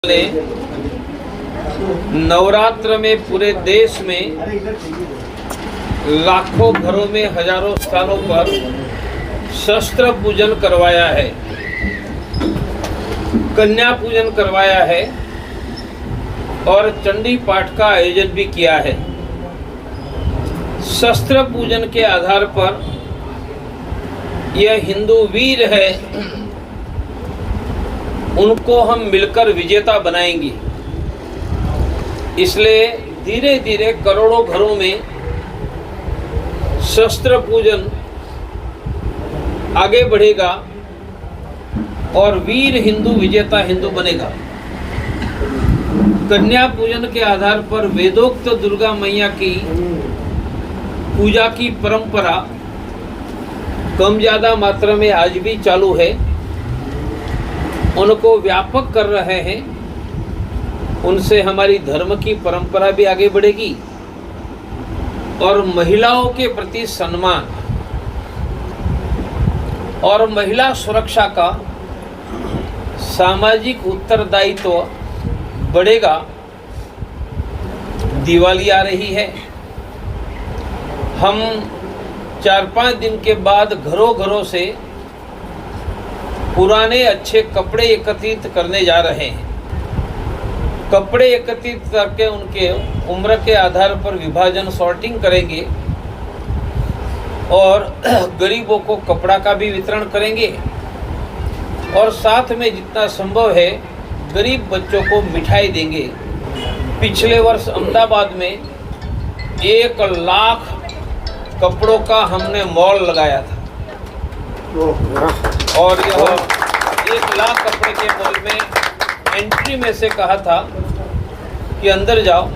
ने नवरात्र में पूरे देश में लाखों घरों में हजारों स्थानों पर शस्त्र पूजन करवाया है, कन्या पूजन करवाया है और चंडी पाठ का आयोजन भी किया है। शस्त्र पूजन के आधार पर यह हिंदू वीर है, उनको हम मिलकर विजेता बनाएंगे। इसलिए धीरे धीरे करोड़ों घरों में शस्त्र पूजन आगे बढ़ेगा और वीर हिंदू विजेता हिंदू बनेगा। कन्या पूजन के आधार पर वेदोक्त दुर्गा मैया की पूजा की परंपरा कम ज्यादा मात्रा में आज भी चालू है, उनको व्यापक कर रहे हैं। उनसे हमारी धर्म की परंपरा भी आगे बढ़ेगी और महिलाओं के प्रति सम्मान और महिला सुरक्षा का सामाजिक उत्तरदायित्व बढ़ेगा। दिवाली आ रही है, हम 4-5 दिन के बाद घरों घरों से पुराने अच्छे कपड़े एकत्रित करने जा रहे हैं। कपड़े एकत्रित करके उनके उम्र के आधार पर विभाजन सॉर्टिंग करेंगे और गरीबों को कपड़ा का भी वितरण करेंगे और साथ में जितना संभव है गरीब बच्चों को मिठाई देंगे। पिछले वर्ष अहमदाबाद में 1 लाख कपड़ों का हमने मॉल लगाया था और यह 1 लाख कपड़े के मॉल में एंट्री में से कहा था कि अंदर जाओ,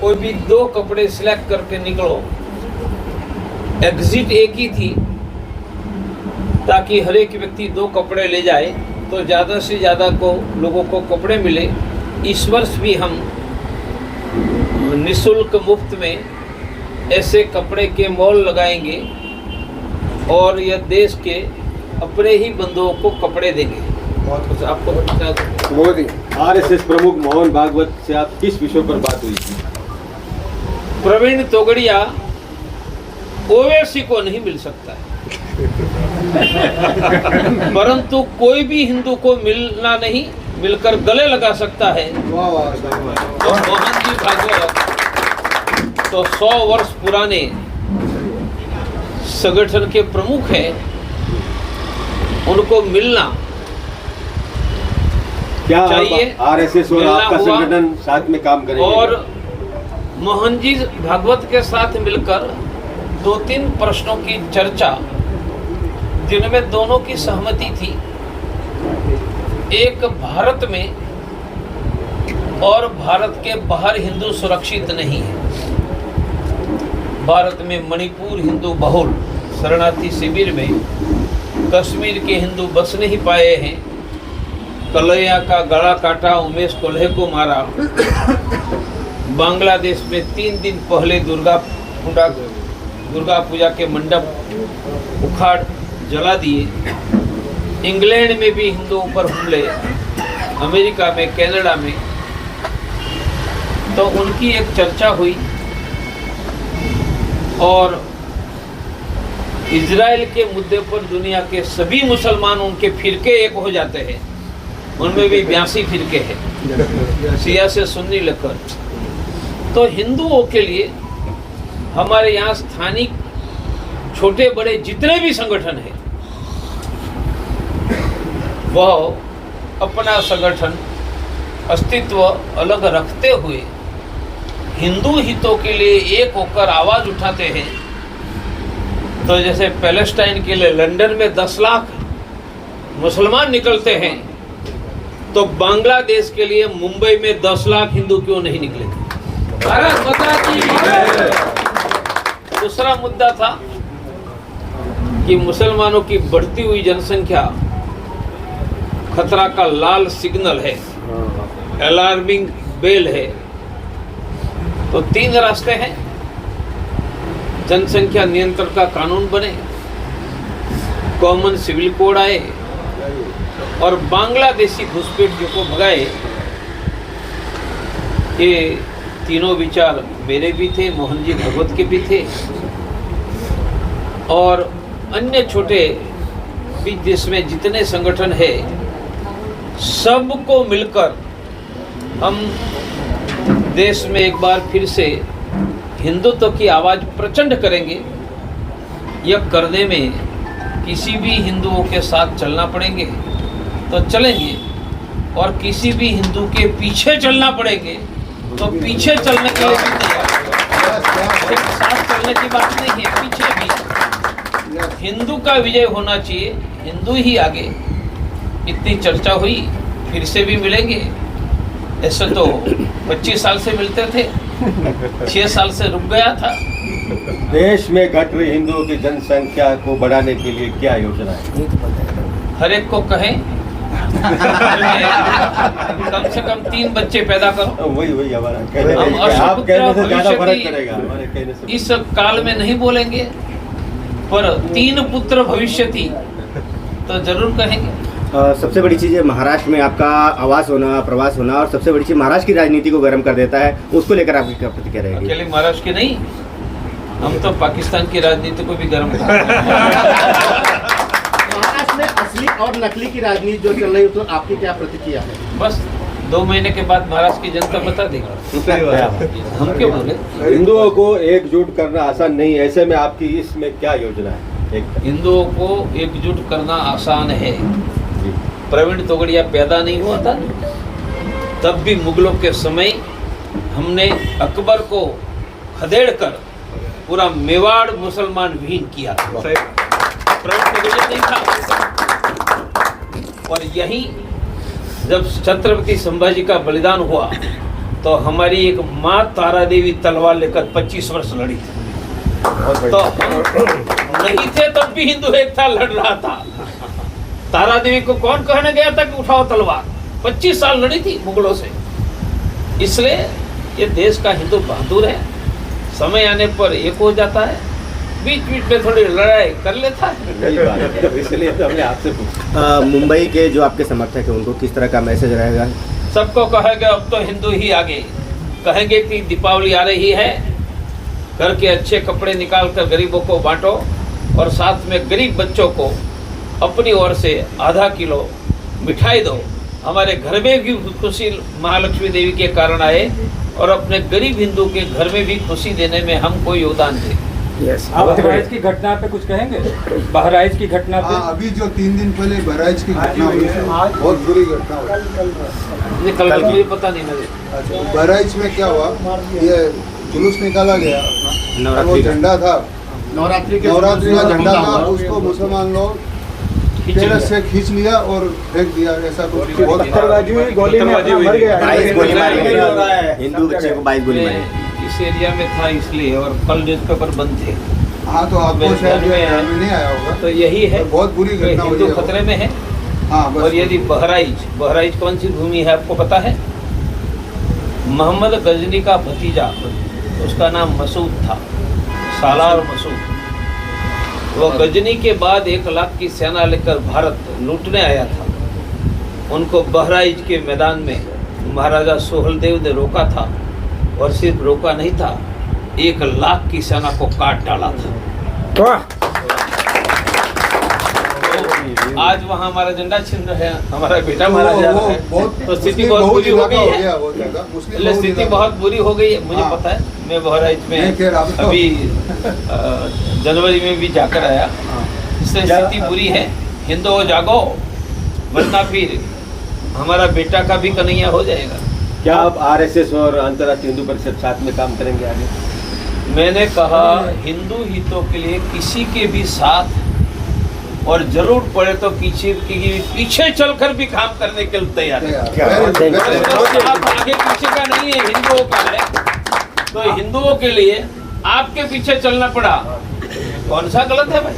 कोई भी 2 कपड़े सिलेक्ट करके निकलो। एग्जिट एक ही थी ताकि हर एक व्यक्ति 2 कपड़े ले जाए तो ज़्यादा से ज़्यादा को लोगों को कपड़े मिले। इस वर्ष भी हम निःशुल्क मुफ्त में ऐसे कपड़े के मॉल लगाएंगे और यह देश के अपने ही बंधुओं को कपड़े देंगे। बहुत कुछ आपको मोदी आरएसएस प्रमुख मोहन भागवत से आप किस विषय पर बात हुई थी? प्रवीण तोगड़िया ओवैसी को नहीं मिल सकता है परंतु कोई भी हिंदू को मिलना नहीं, मिलकर गले लगा सकता है। तो मोहन जी भागवत तो 100 वर्ष पुराने संगठन के प्रमुख हैं, उनको मिलना क्या चाहिए। आरएसएस और आपका संगठन साथ में काम करेंगे? और मोहन जी भागवत के साथ मिलकर 2-3 प्रश्नों की चर्चा, जिनमें दोनों की सहमति थी। एक, भारत में और भारत के बाहर हिंदू सुरक्षित नहीं है। भारत में मणिपुर हिंदू बहुल शरणार्थी शिविर में कश्मीर के हिंदू बस नहीं पाए हैं। कलैया का गला काटा, उमेश कोल्हे को मारा। बांग्लादेश में 3 दिन पहले दुर्गा पूजा के मंडप उखाड़ जला दिए। इंग्लैंड में भी हिंदुओं पर हमले, अमेरिका में, कनाडा में। तो उनकी एक चर्चा हुई और इजराइल के मुद्दे पर दुनिया के सभी मुसलमान उनके फिरके एक हो जाते हैं। उनमें भी 82 फिरके हैं, शिया से सुन्नी लेकर। तो हिंदुओं के लिए हमारे यहाँ स्थानिक छोटे बड़े जितने भी संगठन हैं, वह अपना संगठन अस्तित्व अलग रखते हुए हिंदू हितों के लिए एक होकर आवाज उठाते हैं। तो जैसे पैलेस्टाइन के लिए लंदन में 10 लाख मुसलमान निकलते हैं, तो बांग्लादेश के लिए मुंबई में 10 लाख हिंदू क्यों नहीं निकले? भारत माता की जय। दूसरा मुद्दा था कि मुसलमानों की बढ़ती हुई जनसंख्या खतरा का लाल सिग्नल है, अलार्मिंग बेल है। तो 3 रास्ते हैं। जनसंख्या नियंत्रण का कानून बने, कॉमन सिविल कोड आए और बांग्लादेशी घुसपैठियों को भगाए ये तीनों विचार मेरे भी थे, मोहन जी भागवत के भी थे, और अन्य छोटे भी देश में जितने संगठन है, सबको मिलकर हम देश में एक बार फिर से हिंदुत्व की आवाज़ प्रचंड करेंगे। यह करने में किसी भी हिंदुओं के साथ चलना पड़ेंगे तो चलेंगे, और किसी भी हिंदू के पीछे चलना पड़ेंगे तो पीछे चलने के लिए भी तैयार। सिर्फ साथ चलने की बात नहीं है, पीछे भी हिंदू का विजय होना चाहिए, हिंदू ही आगे। इतनी चर्चा हुई, फिर से भी मिलेंगे। ऐसे तो 25 साल से मिलते थे, 6 साल से रुक गया था। देश में घट रही हिंदुओं की जनसंख्या को बढ़ाने के लिए क्या योजना है? हर एक को कहें कम से कम 3 बच्चे पैदा करो। वही हमारा कहने हम आप कहने से ज्यादा भविष्य फर्क की पड़ेगा हमारे कहने से। इस काल में नहीं बोलेंगे, पर 3 पुत्र भविष्यति तो जरूर कहेंगे। सबसे बड़ी चीज़ है महाराष्ट्र में आपका आवास होना, प्रवास होना, और सबसे बड़ी चीज़ महाराष्ट्र की राजनीति को गर्म कर देता है, उसको लेकर आपकी क्या प्रतिक्रिया रहेगी? अकेले महाराष्ट्र की नहीं, हम तो पाकिस्तान की राजनीति को भी गर्म करते हैं। महाराष्ट्र में असली और नकली की राजनीति जो चल रही है, तो आपकी क्या प्रतिक्रिया है? बस 2 महीने के बाद महाराष्ट्र की जनता बता देगी। हम क्यों बोले? हिंदुओं को एकजुट करना आसान नहीं है, ऐसे में आपकी इसमें क्या योजना है? हिंदुओं को एकजुट करना आसान है। प्रवीण तोगड़िया पैदा नहीं हुआ था, तब भी मुगलों के समय हमने अकबर को खदेड़ कर पूरा मेवाड़ मुसलमान विहीन किया। प्रवीण तोगड़िया नहीं था। और यही जब छत्रपति संभाजी का बलिदान हुआ तो हमारी एक माँ तारा देवी तलवार लेकर 25 वर्ष लड़ी थी। तो हम नहीं थे तब भी हिंदू एकता लड़ रहा था। तारा देवी को कौन कहने गया था कि उठाओ तलवार? 25 साल लड़ी थी मुगलों से। इसलिए ये देश का हिंदू बहादुर है, समय आने पर एक हो जाता है, बीच बीच में थोड़ी लड़ाई कर लेता है। इसलिए तो हमने आपसे पूछा। मुंबई के जो आपके समर्थक हैं, उनको किस तरह का मैसेज रहेगा? सबको कहेंगे अब तो हिंदू ही आगे। कहेंगे कि दीपावली आ रही है, घर के अच्छे कपड़े निकाल कर गरीबों को बांटो, और साथ में गरीब बच्चों को अपनी ओर से आधा किलो मिठाई दो। हमारे घर में भी खुशी महालक्ष्मी देवी के कारण आए, और अपने गरीब हिंदू के घर में भी खुशी देने में हम कोई योगदान दें। आप बहराइच की घटना पे कुछ कहेंगे? बहराइच की घटना पे अभी जो 3 दिन पहले बहराइच की घटना हुई है, बहुत बुरी घटना हुई। कल मुझे पता नहीं मुझे। बहराइच में क्या हुआ, ये जुलूस निकाला गया और वो झंडा था, नवरात्रि का झंडा था, उसको मुसलमान लोग टेरेस से खींच लिया और फेंक दिया। ऐसा कुछ बहुत गोली मर गया, 22 गोली मारी गई, हिंदू बच्चे को 22 गोली मारी। इस एरिया में था इसलिए, और कल न्यूज़पेपर बंद थे। हाँ, तो आपको शायद नहीं आया होगा। तो यही है, बहुत बुरी घटना हुई हिंदू है। खतरे में है। हाँ, और यदि बहराइच कौन सी भूमि है आपको पता है? मोहम्मद गजनी का भतीजा, उसका नाम मसूद था, सालार मसूद। वो गजनी के बाद 1 लाख की सेना लेकर भारत लूटने आया था। उनको बहराइच के मैदान में महाराजा सोहलदेव ने रोका था, और सिर्फ रोका नहीं था, 1 लाख की सेना को काट डाला था। आज वहाँ हमारा झंडा छिन रहा है, हमारा बेटा मारा जा रहा है। तो स्थिति बहुत बुरी हो गई है। स्थिति बहुत बुरी हो गई है, मुझे पता है। मैं बहराइच में अभी जनवरी में भी जाकर आया। इससे स्थिति बुरी है। हिंदुओं जागो, वरना फिर हमारा बेटा का भी कन्हैया हो जाएगा। क्या आप आरएसएस और अंतर्राष्ट्रीय हिंदू परिषद साथ में काम करेंगे आगे? मैंने कहा हिंदू हितों के लिए किसी के भी साथ, और जरूर पड़े तो पीछे चलकर भी काम करने के लिए तैयार है। आप आगे पीछे का नहीं है, हिंदुओं का है। तो हिंदुओं के लिए आपके पीछे चलना पड़ा, कौन सा गलत है भाई?